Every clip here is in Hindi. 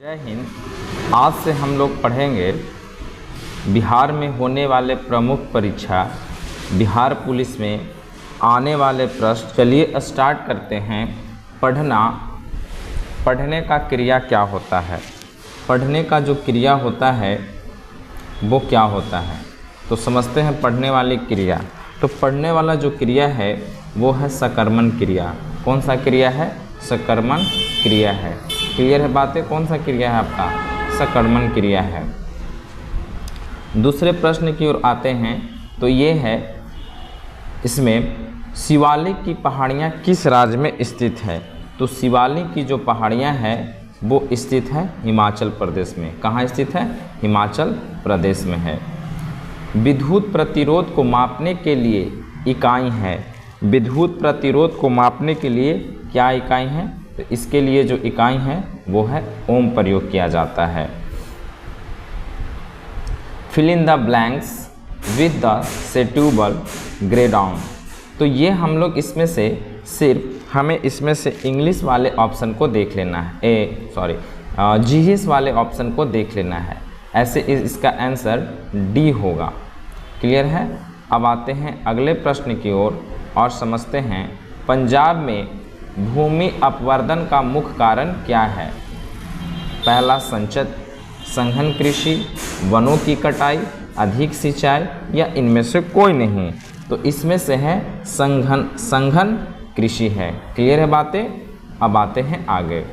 जय हिंद। आज से हम लोग पढ़ेंगे बिहार में होने वाले प्रमुख परीक्षा बिहार पुलिस में आने वाले प्रश्न। चलिए स्टार्ट करते हैं। पढ़ने का क्रिया क्या होता है। पढ़ने का जो क्रिया होता है वो क्या होता है, तो समझते हैं पढ़ने वाली क्रिया। तो पढ़ने वाला जो क्रिया है वो है सकर्मण क्रिया। कौन सा क्रिया है? सकर्मण क्रिया है। क्लियर है बातें? कौन सा क्रिया है आपका? सकर्मण क्रिया है। दूसरे प्रश्न की ओर आते हैं तो ये है, इसमें शिवालिक की पहाड़ियाँ किस राज्य में स्थित है? तो शिवालिक की जो पहाड़ियाँ हैं वो स्थित है हिमाचल प्रदेश में। कहाँ स्थित है? हिमाचल प्रदेश में है। विद्युत प्रतिरोध को मापने के लिए इकाई है। विद्युत प्रतिरोध को मापने के लिए क्या इकाई है? तो इसके लिए जो इकाई है वो है ओम प्रयोग किया जाता है। Fill in the blanks with the suitable grey down. तो ये हम लोग इसमें से सिर्फ हमें इसमें से इंग्लिश वाले ऑप्शन को देख लेना है, जीएस वाले ऑप्शन को देख लेना है। ऐसे इसका आंसर डी होगा। क्लियर है? अब आते हैं अगले प्रश्न की ओर और समझते हैं पंजाब में भूमि अपवर्तन का मुख्य कारण क्या है? पहला संघन कृषि, वनों की कटाई, अधिक सिंचाई या इनमें से कोई नहीं। तो इसमें से है संघन कृषि है। क्लियर है बातें? अब आते हैं आगे।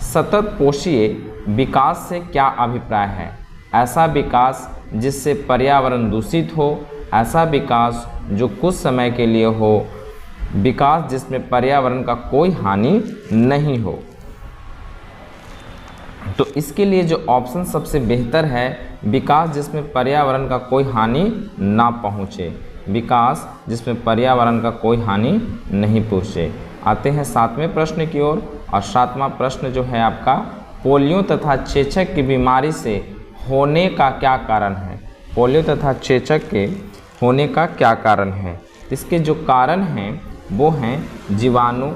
सतत पोषीय विकास से क्या अभिप्राय है? ऐसा विकास जिससे पर्यावरण दूषित हो, ऐसा विकास जो कुछ समय के लिए हो, विकास जिसमें पर्यावरण का कोई हानि नहीं हो। तो इसके लिए जो ऑप्शन सबसे बेहतर है, विकास जिसमें पर्यावरण का कोई हानि ना पहुँचे। विकास जिसमें पर्यावरण का कोई हानि नहीं पहुँचे। आते हैं सातवें प्रश्न की ओर और सातवां प्रश्न जो है आपका, पोलियो तथा चेचक की बीमारी से होने का क्या कारण है? पोलियो तथा चेचक के होने का क्या कारण है? इसके जो कारण हैं वो हैं जीवाणु,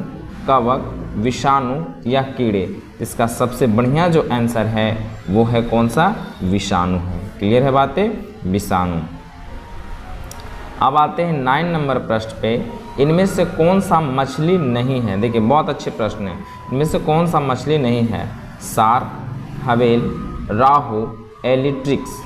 कवक, विषाणु या कीड़े। इसका सबसे बढ़िया जो आंसर है वो है कौन सा? विषाणु है। क्लियर है बातें? विषाणु। अब आते हैं 9 नंबर प्रश्न पे। इनमें से कौन सा मछली नहीं है? देखिए बहुत अच्छे प्रश्न है। इनमें से कौन सा मछली नहीं है? सार्क, हवेल, राहु, एलिट्रिक्स।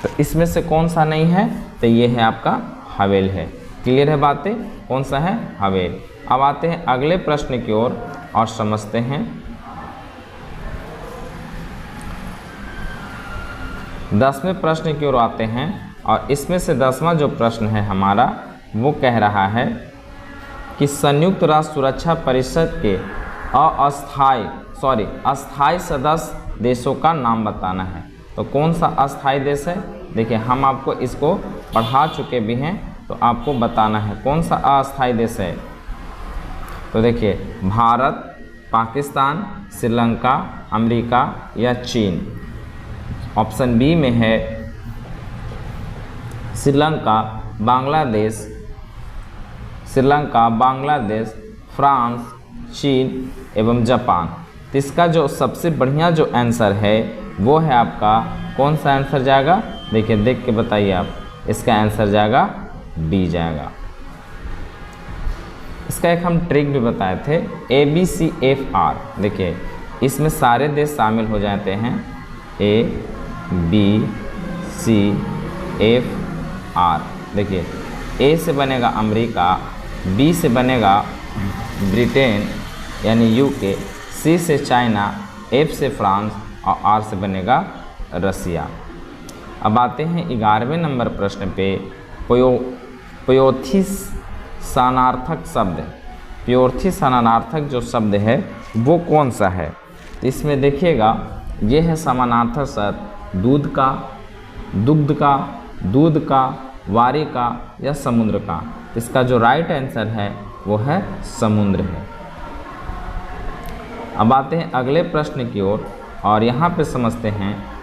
तो इसमें से कौन सा नहीं है? तो ये है आपका हवेल है। क्लियर है बातें? कौन सा है? हवेल। अब आते हैं अगले प्रश्न की ओर और समझते हैं। 10वें प्रश्न की ओर आते हैं और इसमें से 10वां जो प्रश्न है हमारा वो कह रहा है कि संयुक्त राष्ट्र सुरक्षा परिषद के अस्थायी सदस्य देशों का नाम बताना है। तो कौन सा अस्थायी देश है? देखिए हम आपको इसको पढ़ा चुके भी हैं, तो आपको बताना है कौन सा अस्थायी देश है। तो देखिए भारत, पाकिस्तान, श्रीलंका, अमेरिका या चीन। ऑप्शन बी में है श्रीलंका, बांग्लादेश, फ्रांस, चीन एवं जापान। तो इसका जो सबसे बढ़िया जो आंसर है वो है आपका, कौन सा आंसर जाएगा? देखिए देख के बताइए आप। इसका आंसर जाएगा डी जाएगा। इसका एक हम ट्रिक भी बताए थे, ABCFR। देखिए इसमें सारे देश शामिल हो जाते हैं, ABCFR। देखिए A से बनेगा अमेरिका, B से बनेगा ब्रिटेन यानी UK, C से चाइना, F से फ्रांस और R से बनेगा रसिया। अब आते हैं 11वें नंबर प्रश्न पे। पयोथी समानार्थक शब्द, पयोथी समानार्थक जो शब्द है वो कौन सा है? तो इसमें देखिएगा ये है समानार्थक शब्द दूध का, दुग्ध का, दूध का, वारी का या समुद्र का। इसका जो राइट आंसर है वो है समुद्र है। अब आते हैं अगले प्रश्न की ओर और यहाँ पे समझते हैं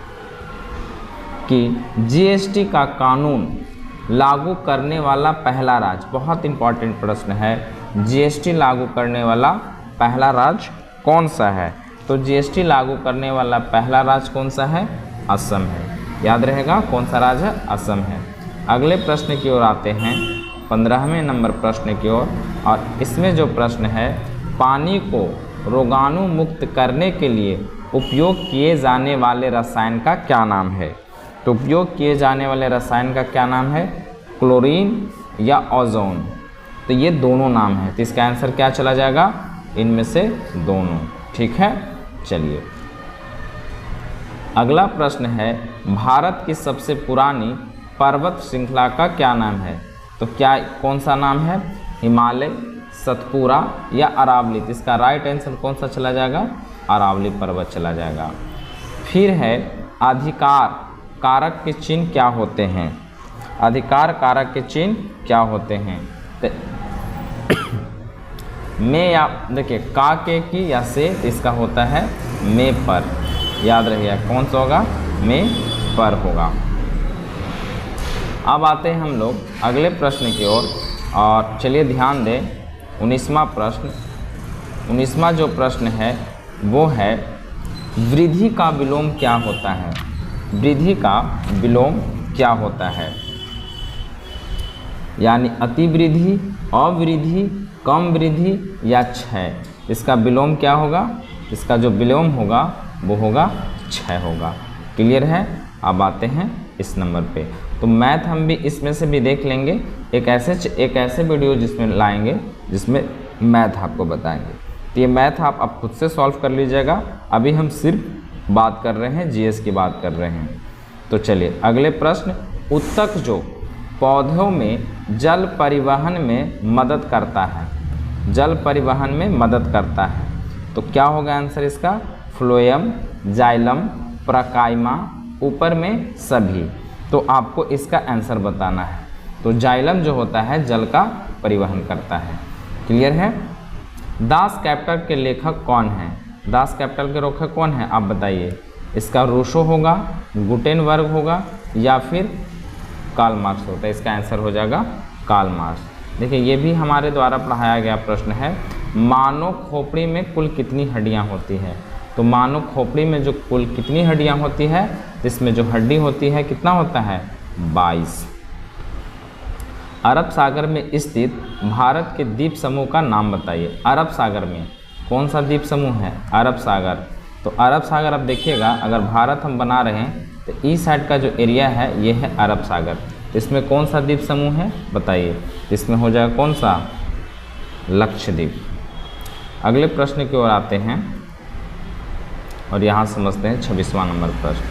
कि जीएसटी का कानून लागू करने वाला पहला राज्य। बहुत इंपॉर्टेंट प्रश्न है, जीएसटी लागू करने वाला पहला राज्य कौन सा है? तो जीएसटी लागू करने वाला पहला राज्य कौन सा है? असम है। याद रहेगा कौन सा राज्य है? असम है। अगले प्रश्न की ओर आते हैं, 15वें नंबर प्रश्न की ओर, और इसमें जो प्रश्न है, पानी को रोगाणु मुक्त करने के लिए उपयोग किए जाने वाले रसायन का क्या नाम है? तो उपयोग किए जाने वाले रसायन का क्या नाम है? क्लोरीन या ओजोन। तो ये दोनों नाम है, तो इसका आंसर क्या चला जाएगा? इनमें से दोनों। ठीक है, चलिए अगला प्रश्न है, भारत की सबसे पुरानी पर्वत श्रृंखला का क्या नाम है? तो क्या कौन सा नाम है? हिमालय, सतपुरा या अरावली। तो इसका राइट आंसर कौन सा चला जाएगा? अरावली पर्वत चला जाएगा। फिर है, अधिकार कारक के चिन्ह क्या होते हैं? अधिकार कारक के चिन्ह क्या होते हैं? तो में या देखिए का के की या से, इसका होता है में पर। याद रहिए कौन सा होगा? में पर होगा। अब आते हैं हम लोग अगले प्रश्न की ओर, और चलिए ध्यान दें 19वां प्रश्न। 19वां जो प्रश्न है वो है, वृद्धि का विलोम क्या होता है? वृद्धि का विलोम क्या होता है? यानी अतिवृद्धि, अवृद्धि, कम वृद्धि या क्षय। इसका विलोम क्या होगा? इसका जो विलोम होगा वो होगा क्षय होगा। क्लियर है? अब आते हैं इस नंबर पे। तो मैथ हम भी इसमें से भी देख लेंगे, एक ऐसे वीडियो जिसमें लाएंगे जिसमें मैथ आपको बताएंगे। तो ये मैथ आप खुद से सॉल्व कर लीजिएगा। अभी हम सिर्फ बात कर रहे हैं, जीएस की बात कर रहे हैं। तो चलिए अगले प्रश्न, उत्तक जो पौधों में जल परिवहन में मदद करता है, जल परिवहन में मदद करता है, तो क्या होगा आंसर इसका? फ्लोएम, जाइलम, प्रकाइमा, ऊपर में सभी। तो आपको इसका आंसर बताना है। तो जाइलम जो होता है जल का परिवहन करता है। क्लियर है? दास कैपिटल के लेखक कौन है? दास कैपिटल के लेखक कौन है आप बताइए? इसका रूसो होगा, गुटेनबर्ग होगा या फिर कार्ल मार्क्स होता है? इसका आंसर हो जाएगा कार्ल मार्क्स। देखिए ये भी हमारे द्वारा पढ़ाया गया प्रश्न है। मानव खोपड़ी में कुल कितनी हड्डियां होती है? तो मानव खोपड़ी में जो कुल कितनी हड्डियां होती है, इसमें जो हड्डी होती है कितना होता है? 22। अरब सागर में स्थित भारत के द्वीप समूह का नाम बताइए। अरब सागर में कौन सा द्वीप समूह है? अरब सागर। तो अरब सागर अब देखिएगा, अगर भारत हम बना रहे हैं तो ईस्ट साइड का जो एरिया है ये है अरब सागर। इसमें कौन सा द्वीप समूह है बताइए? इसमें हो जाएगा कौन सा? लक्षद्वीप। अगले प्रश्न की ओर आते हैं और यहाँ समझते हैं 26वां नंबर प्रश्न।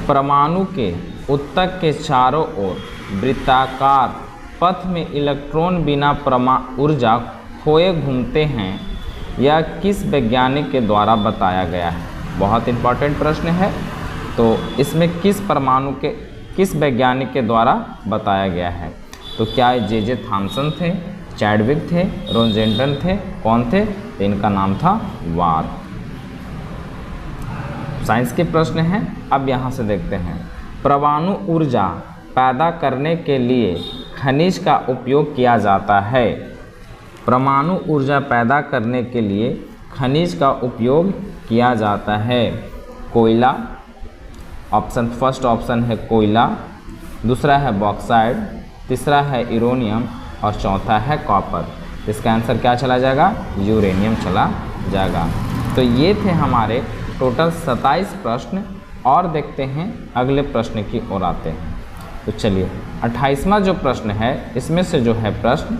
परमाणु के उत्तक के चारों ओर वृत्ताकार पथ में इलेक्ट्रॉन बिना ऊर्जा खोए घूमते हैं, यह किस वैज्ञानिक के द्वारा बताया गया है? बहुत इंपॉर्टेंट प्रश्न है। तो इसमें किस वैज्ञानिक के द्वारा बताया गया है? तो क्या जे थॉमसन थे, चैडविक थे, रोजेंटन थे, कौन थे? तो इनका नाम था वार। साइंस के प्रश्न हैं। अब यहाँ से देखते हैं, परमाणु ऊर्जा पैदा करने के लिए खनिज का उपयोग किया जाता है। परमाणु ऊर्जा पैदा करने के लिए खनिज का उपयोग किया जाता है। कोयला, फर्स्ट ऑप्शन है कोयला, दूसरा है बॉक्साइड, तीसरा है यूरेनियम और चौथा है कॉपर। इसका आंसर क्या चला जाएगा? यूरेनियम चला जाएगा। तो ये थे हमारे टोटल 27 प्रश्न। और देखते हैं अगले प्रश्न की ओर आते हैं। तो चलिए 28वां जो प्रश्न है, इसमें से जो है प्रश्न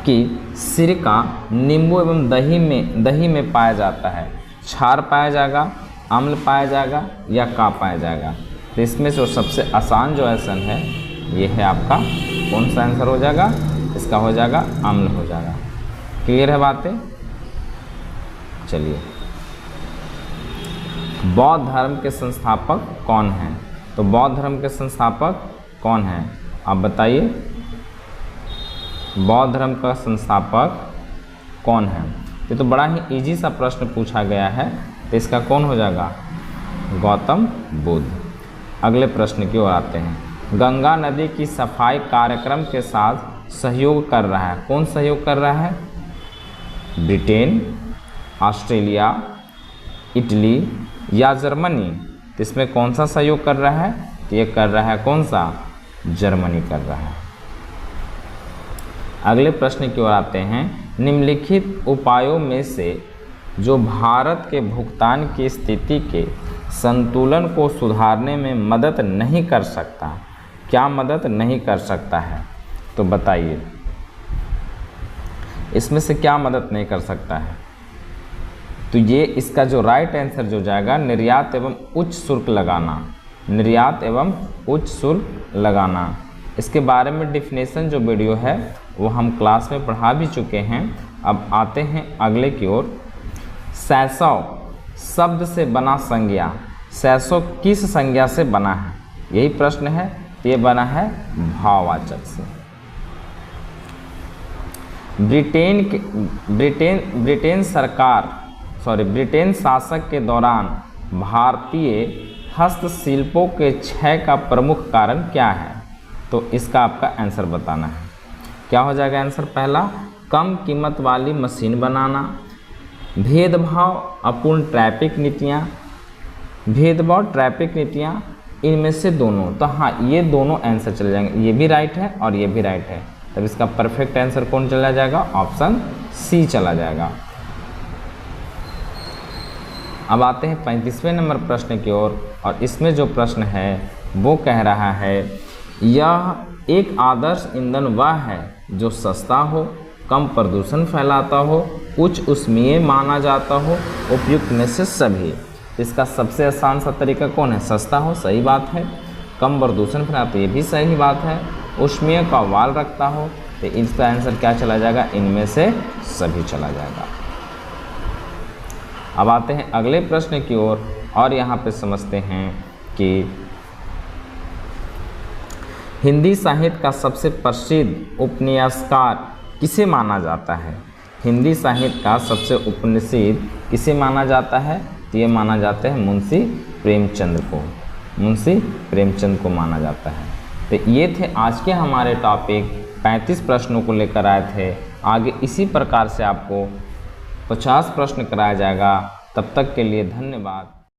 कि सिरका नींबू एवं दही में पाया जाता है, क्षार पाया जाएगा, अम्ल पाया जाएगा या का पाया जाएगा? तो इसमें जो सबसे आसान जो आंसर है ये है आपका कौन सा आंसर हो जाएगा? इसका हो जाएगा अम्ल हो जाएगा। क्लियर है बातें? चलिए, बौद्ध धर्म के संस्थापक कौन हैं? तो बौद्ध धर्म के संस्थापक कौन हैं आप बताइए? बौद्ध धर्म का संस्थापक कौन है? ये तो बड़ा ही इजी सा प्रश्न पूछा गया है। तो इसका कौन हो जाएगा? गौतम बुद्ध। अगले प्रश्न की ओर आते हैं। गंगा नदी की सफाई कार्यक्रम के साथ सहयोग कर रहा है, कौन सहयोग कर रहा है? ब्रिटेन, ऑस्ट्रेलिया, इटली या जर्मनी। तो इसमें कौन सा सहयोग कर रहा है? तो ये कर रहा है कौन सा? जर्मनी कर रहा है। अगले प्रश्न की ओर आते हैं। निम्नलिखित उपायों में से जो भारत के भुगतान की स्थिति के संतुलन को सुधारने में मदद नहीं कर सकता, क्या मदद नहीं कर सकता है? तो बताइए इसमें से क्या मदद नहीं कर सकता है? तो ये इसका जो राइट आंसर जो जाएगा, निर्यात एवं उच्च शुल्क लगाना। निर्यात एवं उच्च शुल्क लगाना, इसके बारे में डिफिनेशन जो वीडियो है वो हम क्लास में पढ़ा भी चुके हैं। अब आते हैं अगले की ओर। शैशव शब्द से बना संज्ञा, शैशव किस संज्ञा से बना है? यही प्रश्न है। ये बना है भाववाचक से। ब्रिटेन शासक के दौरान भारतीय हस्तशिल्पों के क्षय का प्रमुख कारण क्या है? तो इसका आपका आंसर बताना है। क्या हो जाएगा आंसर? पहला, कम कीमत वाली मशीन बनाना, भेदभाव अपूर्ण ट्रैफिक नीतियाँ, इनमें से दोनों। तो हाँ, ये दोनों आंसर चले जाएंगे। ये भी राइट है और ये भी राइट है। तब इसका परफेक्ट आंसर कौन चला जाएगा? ऑप्शन सी चला जाएगा। अब आते हैं 35वें नंबर प्रश्न की ओर, और इसमें जो प्रश्न है वो कह रहा है, यह एक आदर्श ईंधन वह है जो सस्ता हो, कम प्रदूषण फैलाता हो, उच्च ऊष्मीय माना जाता हो, उपयुक्त में से सभी। इसका सबसे आसान सा तरीका कौन है? सस्ता हो, सही बात है। कम प्रदूषण फैलाता, ये भी सही बात है। ऊष्मीय का वाल रखता हो, तो इसका आंसर क्या चला जाएगा? इनमें से सभी चला जाएगा। अब आते हैं अगले प्रश्न की ओर, और यहाँ पे समझते हैं कि हिंदी साहित्य का सबसे प्रसिद्ध उपन्यासकार किसे माना जाता है? हिंदी साहित्य का सबसे उपनिषद किसे माना जाता है? तो ये माना जाता है मुंशी प्रेमचंद को। मुंशी प्रेमचंद को माना जाता है। तो ये थे आज के हमारे टॉपिक। 35 प्रश्नों को लेकर आए थे। आगे इसी प्रकार से आपको 50 प्रश्न कराया जाएगा। तब तक के लिए धन्यवाद।